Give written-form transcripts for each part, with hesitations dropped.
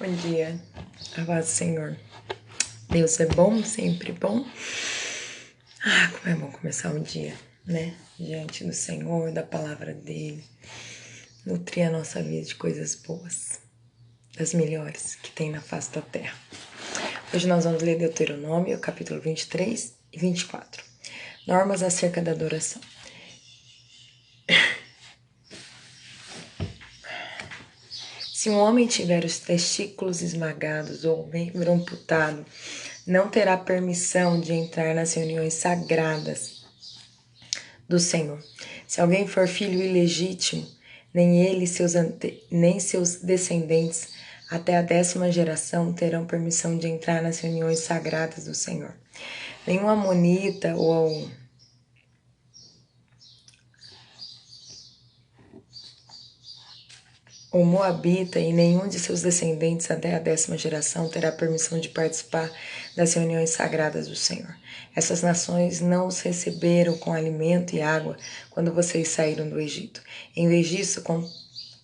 Bom dia, amado Senhor. Deus é bom, sempre bom. Como é bom começar um dia, né? Diante do Senhor, da palavra dele. Nutrir a nossa vida de coisas boas, das melhores que tem na face da terra. Hoje nós vamos ler Deuteronômio, capítulo 23 e 24. Normas acerca da adoração. Se um homem tiver os testículos esmagados ou o membro amputado, não terá permissão de entrar nas reuniões sagradas do Senhor. Se alguém for filho ilegítimo, nem ele nem seus descendentes até a 10ª geração terão permissão de entrar nas reuniões sagradas do Senhor. Nenhum amonita ou moabita e nenhum de seus descendentes até a 10ª geração terá permissão de participar das reuniões sagradas do Senhor. Essas nações não os receberam com alimento e água quando vocês saíram do Egito. Em vez disso,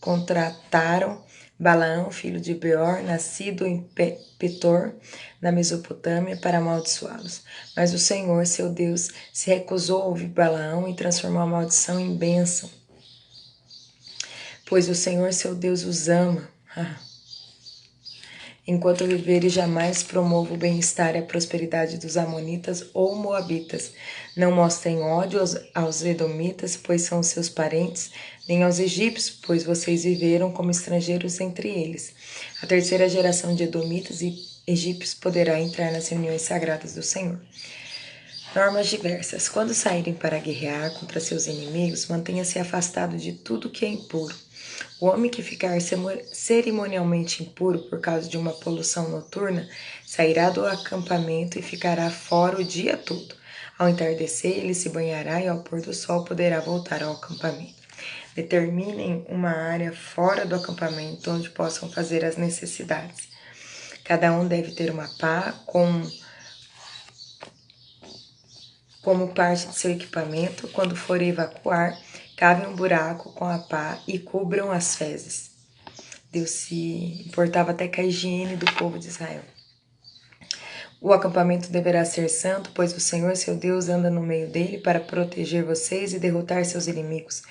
contrataram Balaão, filho de Beor, nascido em Petor, na Mesopotâmia, para amaldiçoá-los. Mas o Senhor, seu Deus, se recusou a ouvir Balaão e transformou a maldição em bênção. Pois o Senhor, seu Deus, os ama. Enquanto viverem, jamais promova o bem-estar e a prosperidade dos amonitas ou moabitas. Não mostrem ódio aos edomitas, pois são seus parentes, nem aos egípcios, pois vocês viveram como estrangeiros entre eles. A 3ª geração de edomitas e egípcios poderá entrar nas reuniões sagradas do Senhor. Normas diversas. Quando saírem para guerrear contra seus inimigos, mantenha-se afastado de tudo que é impuro. O homem que ficar cerimonialmente impuro por causa de uma poluição noturna sairá do acampamento e ficará fora o dia todo. Ao entardecer, ele se banhará e ao pôr do sol poderá voltar ao acampamento. Determinem uma área fora do acampamento onde possam fazer as necessidades. Cada um deve ter uma pá como parte de seu equipamento. Quando for evacuar, cavem um buraco com a pá e cubram as fezes. Deus se importava até com a higiene do povo de Israel. O acampamento deverá ser santo, pois o Senhor, seu Deus, anda no meio dele para proteger vocês e derrotar seus inimigos.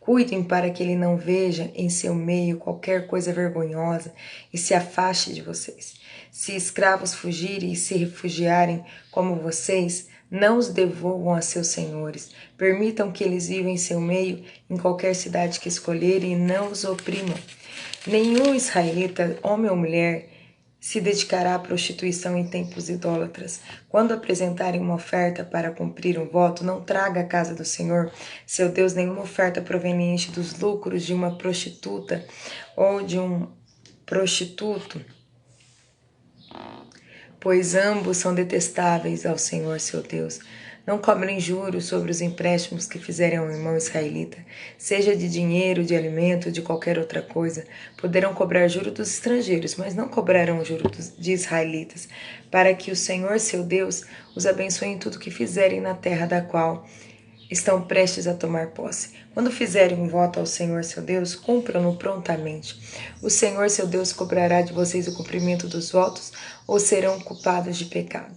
Cuidem para que ele não veja em seu meio qualquer coisa vergonhosa e se afaste de vocês. Se escravos fugirem e se refugiarem como vocês, não os devolvam a seus senhores. Permitam que eles vivam em seu meio, em qualquer cidade que escolherem, e não os oprimam. Nenhum israelita, homem ou mulher, se dedicará à prostituição em templos idólatras. Quando apresentarem uma oferta para cumprir um voto, não traga à casa do Senhor, seu Deus, nenhuma oferta proveniente dos lucros de uma prostituta ou de um prostituto, pois ambos são detestáveis ao Senhor, seu Deus. Não cobrem juros sobre os empréstimos que fizerem ao irmão israelita, seja de dinheiro, de alimento, de qualquer outra coisa. Poderão cobrar juro dos estrangeiros, mas não cobrarão juro de israelitas, para que o Senhor, seu Deus, os abençoe em tudo que fizerem na terra da qual estão prestes a tomar posse. Quando fizerem um voto ao Senhor, seu Deus, cumpram-no prontamente. O Senhor, seu Deus, cobrará de vocês o cumprimento dos votos ou serão culpados de pecado.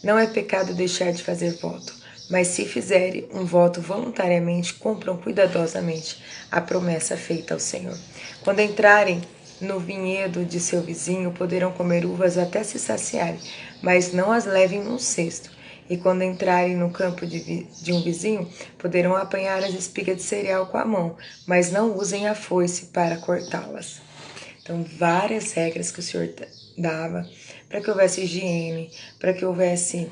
Não é pecado deixar de fazer voto, mas se fizerem um voto voluntariamente, cumpram cuidadosamente a promessa feita ao Senhor. Quando entrarem no vinhedo de seu vizinho, poderão comer uvas até se saciarem, mas não as levem num cesto. E quando entrarem no campo de um vizinho, poderão apanhar as espigas de cereal com a mão, mas não usem a foice para cortá-las. Então, várias regras que o Senhor dava para que houvesse higiene, para que houvesse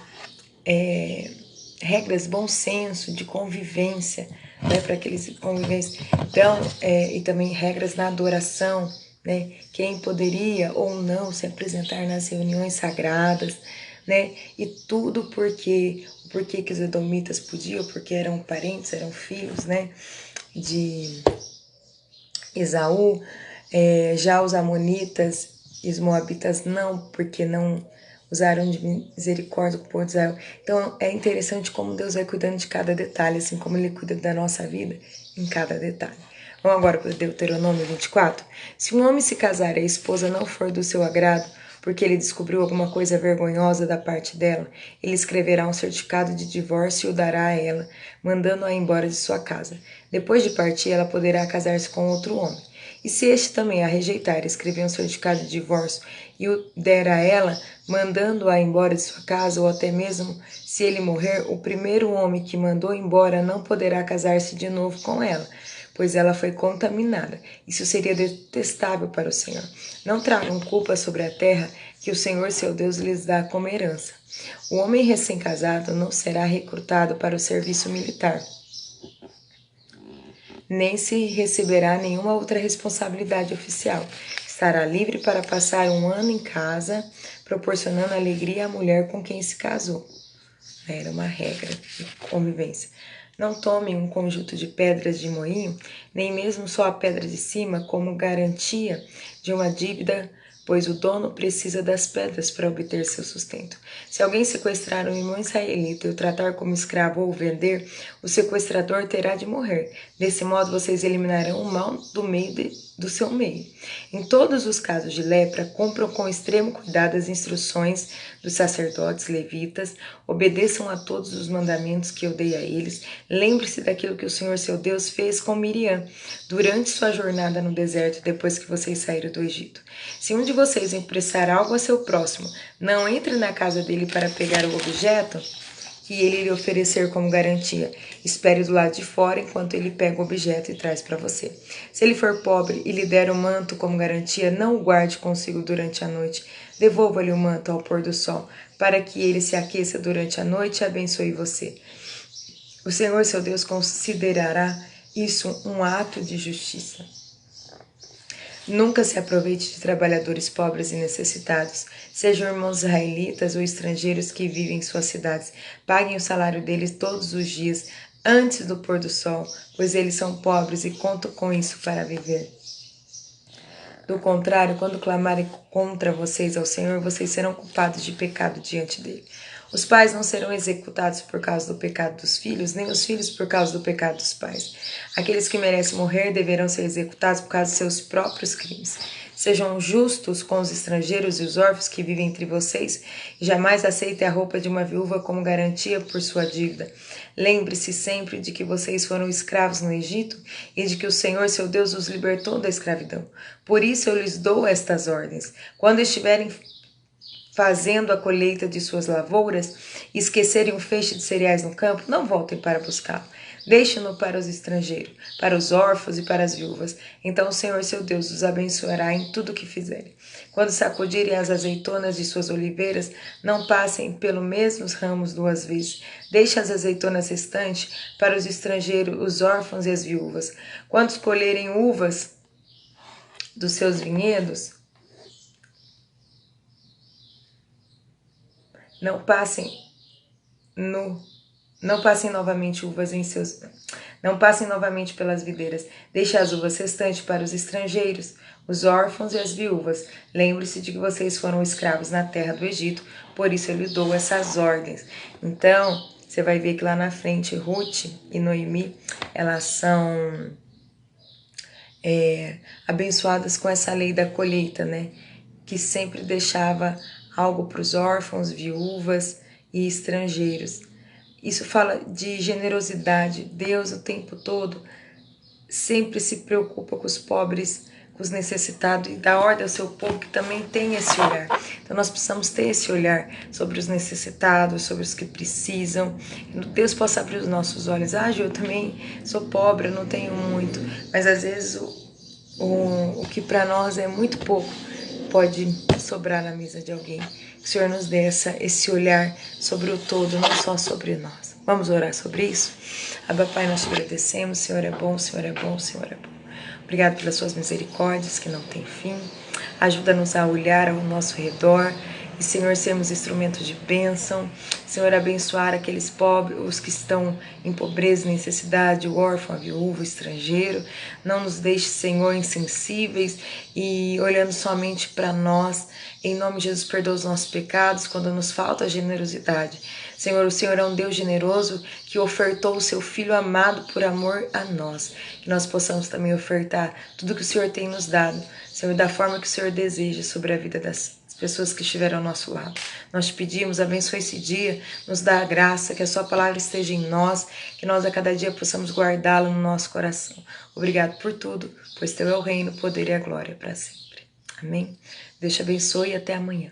regras, bom senso, de convivência, né, para que eles convivessem. Então, e também regras na adoração, né, quem poderia ou não se apresentar nas reuniões sagradas, né, e tudo porque que os edomitas podiam, porque eram parentes, eram filhos, né, de Esaú. Já os amonitas e os moabitas não, porque não usaram de misericórdia com o povo de Israel. Então é interessante como Deus vai cuidando de cada detalhe, assim como Ele cuida da nossa vida em cada detalhe. Vamos agora para Deuteronômio 24. Se um homem se casar e a esposa não for do seu agrado, porque ele descobriu alguma coisa vergonhosa da parte dela, ele escreverá um certificado de divórcio e o dará a ela, mandando-a embora de sua casa. Depois de partir, ela poderá casar-se com outro homem. E se este também a rejeitar, escrever um certificado de divórcio e o der a ela, mandando-a embora de sua casa, ou até mesmo se ele morrer, o primeiro homem que mandou embora não poderá casar-se de novo com ela, pois ela foi contaminada. Isso seria detestável para o Senhor. Não tragam culpa sobre a terra que o Senhor seu Deus lhes dá como herança. O homem recém-casado não será recrutado para o serviço militar, nem se receberá nenhuma outra responsabilidade oficial. Estará livre para passar um ano em casa, proporcionando alegria à mulher com quem se casou. Era uma regra de convivência. Não tome um conjunto de pedras de moinho, nem mesmo só a pedra de cima, como garantia de uma dívida, pois o dono precisa das pedras para obter seu sustento. Se alguém sequestrar um irmão israelita e o tratar como escravo ou vender, o sequestrador terá de morrer. Desse modo, vocês eliminarão o mal do seu meio. Em todos os casos de lepra, cumpram com extremo cuidado as instruções dos sacerdotes levitas, obedeçam a todos os mandamentos que eu dei a eles. Lembre-se daquilo que o Senhor seu Deus fez com Miriam durante sua jornada no deserto, depois que vocês saíram do Egito. Se um de vocês emprestar algo a seu próximo, não entre na casa dele para pegar o objeto que ele lhe oferecer como garantia. Espere do lado de fora enquanto ele pega o objeto e traz para você. Se ele for pobre e lhe der o manto como garantia, não o guarde consigo durante a noite. Devolva-lhe o manto ao pôr do sol, para que ele se aqueça durante a noite e abençoe você. O Senhor seu Deus considerará isso um ato de justiça. Nunca se aproveite de trabalhadores pobres e necessitados, sejam irmãos israelitas ou estrangeiros que vivem em suas cidades. Paguem o salário deles todos os dias, antes do pôr do sol, pois eles são pobres e contam com isso para viver. Do contrário, quando clamarem contra vocês ao Senhor, vocês serão culpados de pecado diante dele. Os pais não serão executados por causa do pecado dos filhos, nem os filhos por causa do pecado dos pais. Aqueles que merecem morrer deverão ser executados por causa de seus próprios crimes. Sejam justos com os estrangeiros e os órfãos que vivem entre vocês, e jamais aceitem a roupa de uma viúva como garantia por sua dívida. Lembre-se sempre de que vocês foram escravos no Egito e de que o Senhor seu Deus os libertou da escravidão. Por isso eu lhes dou estas ordens. Quando estiverem fazendo a colheita de suas lavouras e esquecerem um feixe de cereais no campo, não voltem para buscá-lo. Deixem-no para os estrangeiros, para os órfãos e para as viúvas. Então o Senhor seu Deus os abençoará em tudo o que fizerem. Quando sacudirem as azeitonas de suas oliveiras, não passem pelo mesmos ramos 2 vezes. Deixem as azeitonas restantes para os estrangeiros, os órfãos e as viúvas. Quando colherem uvas dos seus vinhedos, não passem novamente pelas videiras. Deixe as uvas restantes para os estrangeiros, os órfãos e as viúvas. Lembre-se de que vocês foram escravos na terra do Egito, por isso eu lhe dou essas ordens. Então, você vai ver que lá na frente, Ruth e Noemi, elas são abençoadas com essa lei da colheita, né? Que sempre deixava algo para os órfãos, viúvas e estrangeiros. Isso fala de generosidade. Deus o tempo todo sempre se preocupa com os pobres, com os necessitados e dá ordem ao seu povo que também tem esse olhar. Então nós precisamos ter esse olhar sobre os necessitados, sobre os que precisam. Deus possa abrir os nossos olhos. Ju, eu também sou pobre, eu não tenho muito, mas às vezes o que para nós é muito pouco pode sobrar na mesa de alguém. Que o Senhor nos dê esse olhar sobre o todo, não só sobre nós. Vamos orar sobre isso? Abba, Pai, nós te agradecemos. O Senhor é bom, o Senhor é bom, o Senhor é bom. Obrigado pelas suas misericórdias que não têm fim. Ajuda-nos a olhar ao nosso redor e, Senhor, sermos instrumentos de bênção. Senhor, abençoar aqueles pobres, os que estão em pobreza e necessidade, o órfão, a viúva, o estrangeiro. Não nos deixe, Senhor, insensíveis e olhando somente para nós. Em nome de Jesus, perdoa os nossos pecados quando nos falta a generosidade. Senhor, o Senhor é um Deus generoso que ofertou o seu Filho amado por amor a nós. Que nós possamos também ofertar tudo que o Senhor tem nos dado, Senhor, da forma que o Senhor deseja sobre a vida das pessoas que estiveram ao nosso lado. Nós te pedimos, abençoa esse dia, nos dá a graça, que a sua palavra esteja em nós, que nós a cada dia possamos guardá-la no nosso coração. Obrigado por tudo, pois teu é o reino, o poder e a glória para sempre. Amém? Deus te abençoe e até amanhã.